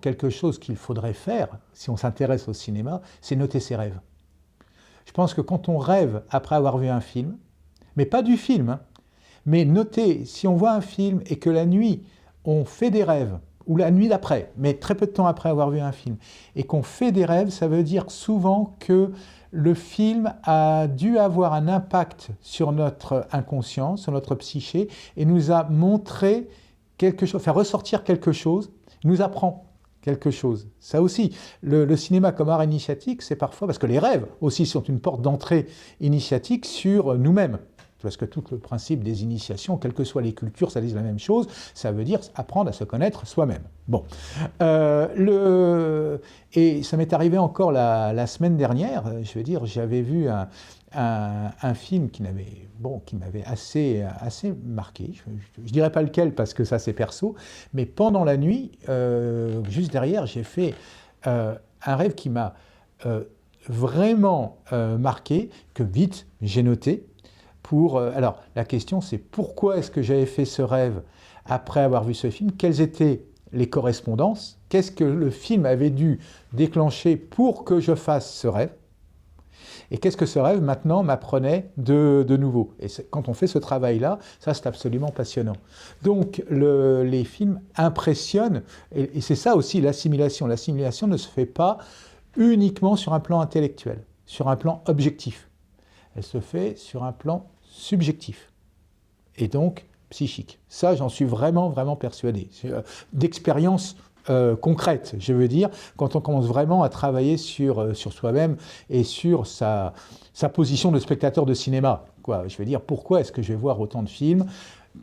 quelque chose qu'il faudrait faire, si on s'intéresse au cinéma, c'est noter ses rêves. Je pense que quand on rêve après avoir vu un film, mais pas du film, hein, mais noter, si on voit un film et que la nuit, on fait des rêves, ou la nuit d'après, mais très peu de temps après avoir vu un film, et qu'on fait des rêves, ça veut dire souvent que le film a dû avoir un impact sur notre inconscient, sur notre psyché, et nous a montré quelque chose, faire ressortir quelque chose, nous apprend quelque chose. Ça aussi, le cinéma comme art initiatique, c'est parfois, parce que les rêves aussi sont une porte d'entrée initiatique sur nous-mêmes. Parce que tout le principe des initiations, quelles que soient les cultures, ça dit la même chose, ça veut dire apprendre à se connaître soi-même. Bon. Et ça m'est arrivé encore la semaine dernière, je veux dire, j'avais vu un film qui m'avait assez marqué. Je ne dirais pas lequel parce que ça c'est perso, mais pendant la nuit, juste derrière, j'ai fait un rêve qui m'a vraiment marqué, que vite j'ai noté. Alors, la question, c'est pourquoi est-ce que j'avais fait ce rêve après avoir vu ce film? Quelles étaient les correspondances? Qu'est-ce que le film avait dû déclencher pour que je fasse ce rêve? Et qu'est-ce que ce rêve, maintenant, m'apprenait de nouveau? Et quand on fait ce travail-là, ça, c'est absolument passionnant. Donc, les films impressionnent, et c'est ça aussi l'assimilation. L'assimilation ne se fait pas uniquement sur un plan intellectuel, sur un plan objectif. Elle se fait sur un plan subjectif et donc psychique. Ça, j'en suis vraiment, vraiment persuadé. D'expérience concrète, je veux dire, quand on commence vraiment à travailler sur soi-même et sur sa position de spectateur de cinéma. Je veux dire, pourquoi est-ce que je vais voir autant de films?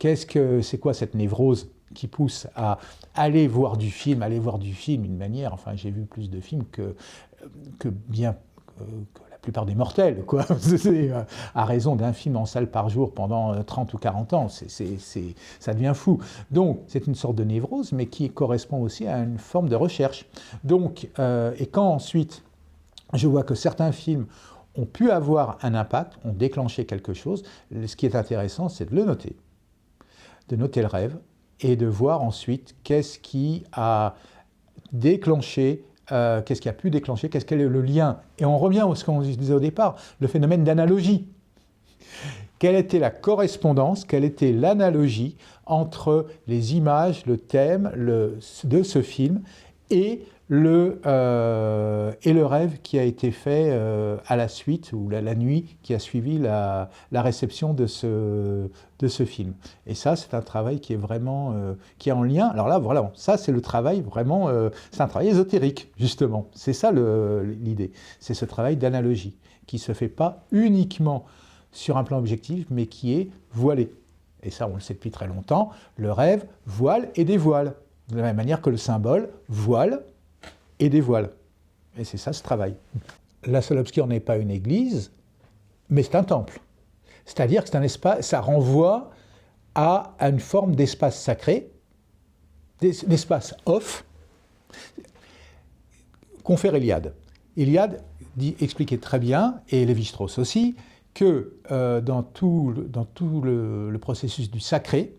C'est quoi cette névrose qui pousse à aller voir du film d'une manière, enfin j'ai vu plus de films que bien que la plupart des mortels, quoi. À raison d'un film en salle par jour pendant 30 ou 40 ans, ça devient fou. Donc, c'est une sorte de névrose, mais qui correspond aussi à une forme de recherche. Donc, et quand ensuite, je vois que certains films ont pu avoir un impact, ont déclenché quelque chose, ce qui est intéressant, c'est de le noter, de noter le rêve, et de voir ensuite qu'est-ce qui a déclenché qu'est-ce qui a pu déclencher, quel est le lien. Et on revient à ce qu'on disait au départ, le phénomène d'analogie. Quelle était la correspondance, quelle était l'analogie entre les images, le thème de ce film et le rêve qui a été fait à la suite, ou la nuit qui a suivi la réception de ce film. Et ça, c'est un travail qui est vraiment, qui est en lien. Alors là, voilà, ça c'est le travail vraiment, c'est un travail ésotérique, justement. C'est ça l'idée. C'est ce travail d'analogie, qui ne se fait pas uniquement sur un plan objectif, mais qui est voilé. Et ça, on le sait depuis très longtemps, le rêve voile et dévoile. De la même manière que le symbole voile et dévoile. Et c'est ça ce travail. La salle obscure n'est pas une église, mais c'est un temple. C'est-à-dire que c'est un espace, ça renvoie à une forme d'espace sacré, d'espace off, confère Iliade. Iliade expliquait très bien, et Lévi-Strauss aussi, que dans tout le processus du sacré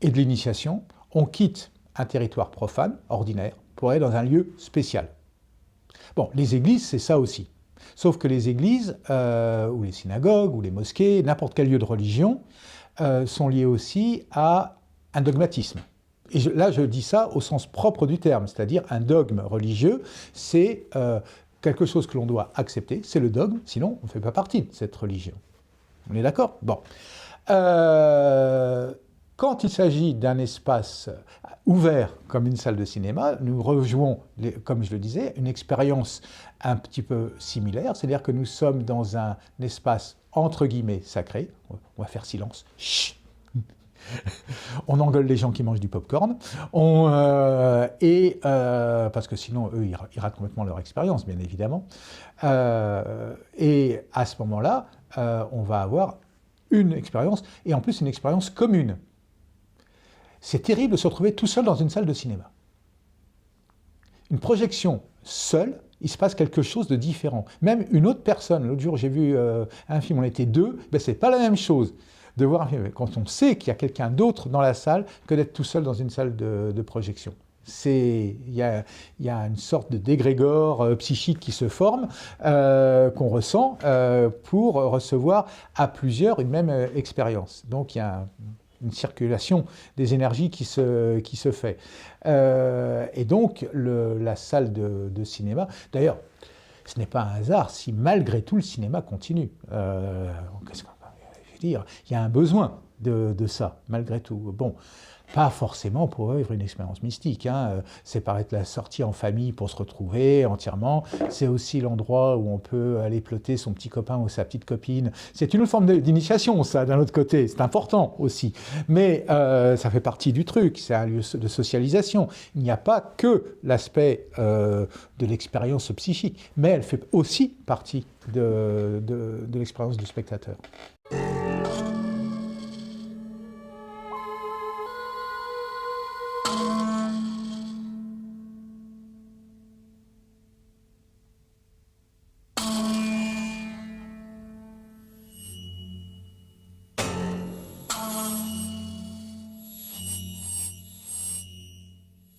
et de l'initiation, on quitte un territoire profane, ordinaire, pour aller dans un lieu spécial. Bon, les églises, c'est ça aussi. Sauf que les églises, ou les synagogues, ou les mosquées, n'importe quel lieu de religion, sont liés aussi à un dogmatisme. Et là, je dis ça au sens propre du terme, c'est-à-dire un dogme religieux, c'est quelque chose que l'on doit accepter, c'est le dogme, sinon on ne fait pas partie de cette religion. On est d'accord? Bon. Quand il s'agit d'un espace ouvert comme une salle de cinéma, nous rejouons, comme je le disais, une expérience un petit peu similaire, c'est-à-dire que nous sommes dans un espace entre guillemets sacré. On va faire silence. Chut. On engueule les gens qui mangent du popcorn, parce que sinon, eux, ils ratent complètement leur expérience, bien évidemment. Et à ce moment-là, on va avoir une expérience, et en plus une expérience commune. C'est terrible de se retrouver tout seul dans une salle de cinéma. Une projection seule, il se passe quelque chose de différent. Même une autre personne, l'autre jour j'ai vu un film, on était deux, ben c'est pas la même chose de voir un film quand on sait qu'il y a quelqu'un d'autre dans la salle que d'être tout seul dans une salle de projection. Il y a une sorte de dégrégore psychique qui se forme, qu'on ressent pour recevoir à plusieurs une même expérience. Donc il y a une circulation des énergies qui se fait. Et donc la salle de cinéma, d'ailleurs, ce n'est pas un hasard si malgré tout le cinéma continue. Qu'est-ce qu'on je veux dire, il y a un besoin de ça, malgré tout. Bon, pas forcément pour vivre une expérience mystique. Hein. C'est paraître la sortie en famille pour se retrouver entièrement. C'est aussi l'endroit où on peut aller ploter son petit copain ou sa petite copine. C'est une autre forme d'initiation, ça, d'un autre côté. C'est important aussi. Mais ça fait partie du truc. C'est un lieu de socialisation. Il n'y a pas que l'aspect de l'expérience psychique, mais elle fait aussi partie de l'expérience du spectateur.